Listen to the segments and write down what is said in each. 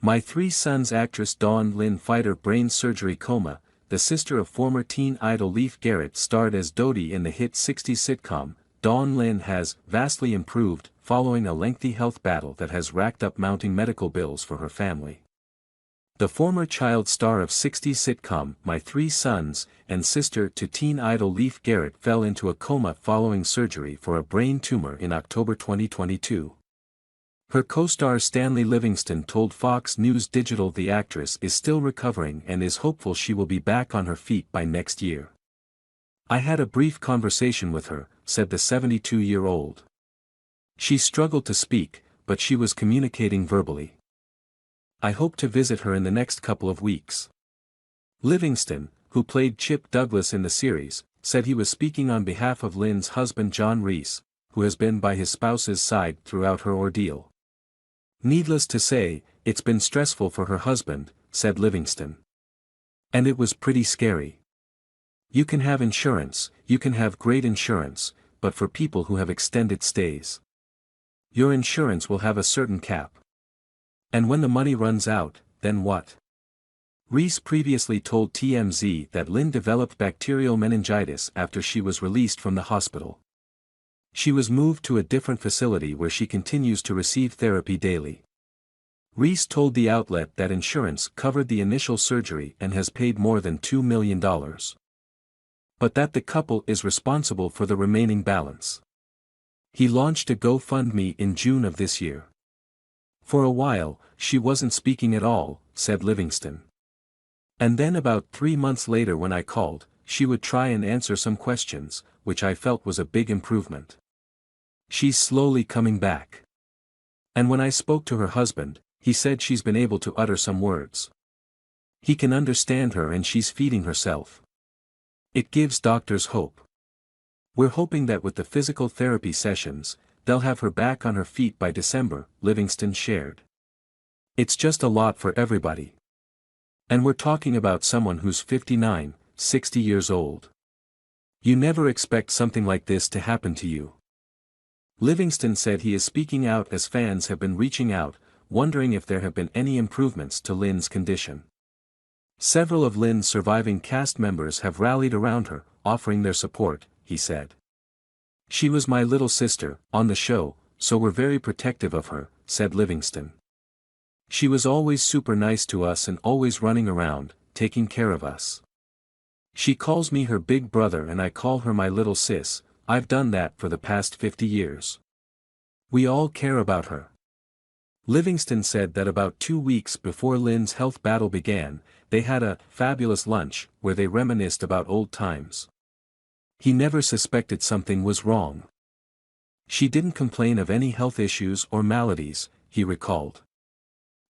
My Three Sons actress Dawn Lyn fighter brain surgery coma. The sister of former teen idol Leif Garrett starred as Dodie in the hit 60s sitcom. Dawn Lyn has vastly improved following a lengthy health battle that has racked up mounting medical bills for her family. The former child star of 60s sitcom My Three Sons and sister to teen idol Leif Garrett fell into a coma following surgery for a brain tumor in October 2022. Her co-star Stanley Livingston told Fox News Digital the actress is still recovering and is hopeful she will be back on her feet by next year. "I had a brief conversation with her," said the 72-year-old. "She struggled to speak, but she was communicating verbally. I hope to visit her in the next couple of weeks." Livingston, who played Chip Douglas in the series, said he was speaking on behalf of Lyn's husband John Reese, who has been by his spouse's side throughout her ordeal. "Needless to say, it's been stressful for her husband," said Livingston. "And it was pretty scary. You can have insurance, you can have great insurance, but for people who have extended stays, your insurance will have a certain cap. And when the money runs out, then what?" Reese previously told TMZ that Lyn developed bacterial meningitis after she was released from the hospital. She was moved to a different facility where she continues to receive therapy daily. Reese told the outlet that insurance covered the initial surgery and has paid more than $2 million. But that the couple is responsible for the remaining balance. He launched a GoFundMe in June of this year. "For a while, she wasn't speaking at all," said Livingston. "And then about 3 months later when I called, she would try and answer some questions, which I felt was a big improvement. She's slowly coming back. And when I spoke to her husband, he said she's been able to utter some words. He can understand her and she's feeding herself. It gives doctors hope. We're hoping that with the physical therapy sessions, they'll have her back on her feet by December," Livingston shared. "It's just a lot for everybody. And we're talking about someone who's 59, 60 years old. You never expect something like this to happen to you." Livingston said he is speaking out as fans have been reaching out, wondering if there have been any improvements to Lyn's condition. "Several of Lyn's surviving cast members have rallied around her, offering their support," he said. "She was my little sister, on the show, so we're very protective of her," said Livingston. "She was always super nice to us and always running around, taking care of us. She calls me her big brother and I call her my little sis. I've done that for the past 50 years. We all care about her." Livingston said that about 2 weeks before Lyn's health battle began, they had a fabulous lunch where they reminisced about old times. He never suspected something was wrong. "She didn't complain of any health issues or maladies," he recalled.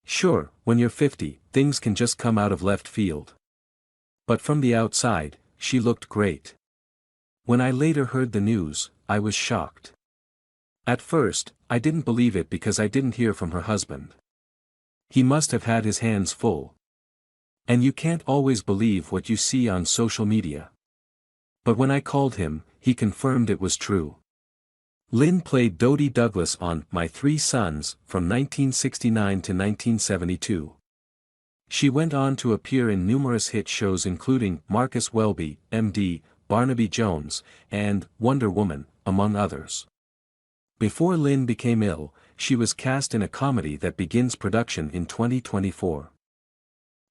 "Sure, when you're 50, things can just come out of left field. But from the outside, she looked great. When I later heard the news, I was shocked. At first, I didn't believe it because I didn't hear from her husband. He must have had his hands full. And you can't always believe what you see on social media. But when I called him, he confirmed it was true." Lyn played Dodie Douglas on My Three Sons from 1969 to 1972. She went on to appear in numerous hit shows including Marcus Welby, M.D., Barnaby Jones, and Wonder Woman, among others. Before Lyn became ill, she was cast in a comedy that begins production in 2024.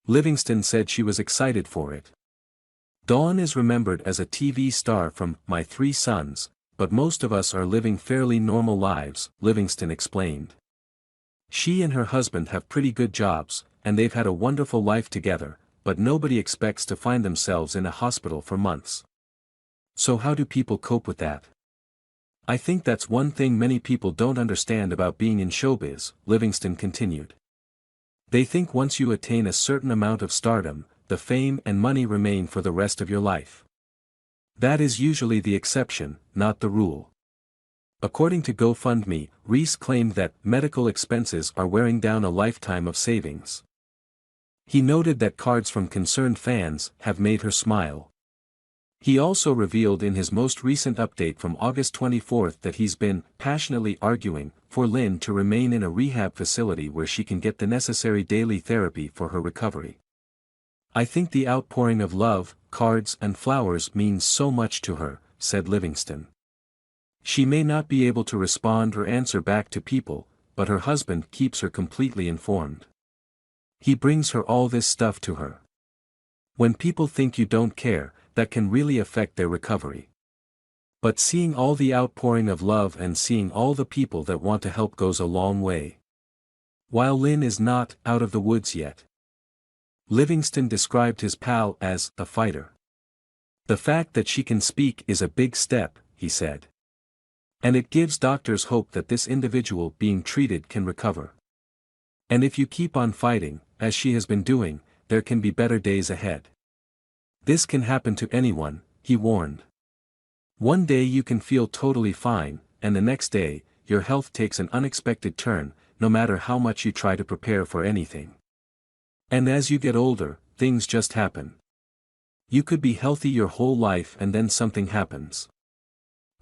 Livingston said she was excited for it. "Dawn is remembered as a TV star from My Three Sons, but most of us are living fairly normal lives," Livingston explained. "She and her husband have pretty good jobs, and they've had a wonderful life together, but nobody expects to find themselves in a hospital for months. So how do people cope with that? I think that's one thing many people don't understand about being in showbiz," Livingston continued. "They think once you attain a certain amount of stardom, the fame and money remain for the rest of your life. That is usually the exception, not the rule." According to GoFundMe, Reese claimed that medical expenses are wearing down a lifetime of savings. He noted that cards from concerned fans have made her smile. He also revealed in his most recent update from August 24 that he's been passionately arguing for Lyn to remain in a rehab facility where she can get the necessary daily therapy for her recovery. "I think the outpouring of love, cards and flowers means so much to her," said Livingston. "She may not be able to respond or answer back to people, but her husband keeps her completely informed. He brings her all this stuff to her. When people think you don't care, that can really affect their recovery. But seeing all the outpouring of love and seeing all the people that want to help goes a long way." While Lyn is not out of the woods yet, Livingston described his pal as a fighter. "The fact that she can speak is a big step," he said. "And it gives doctors hope that this individual being treated can recover. And if you keep on fighting, as she has been doing, there can be better days ahead. This can happen to anyone," he warned. "One day you can feel totally fine, and the next day, your health takes an unexpected turn, no matter how much you try to prepare for anything. And as you get older, things just happen. You could be healthy your whole life and then something happens.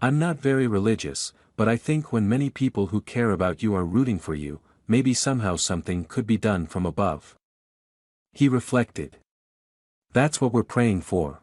I'm not very religious, but I think when many people who care about you are rooting for you, maybe somehow something could be done from above." He reflected. "That's what we're praying for."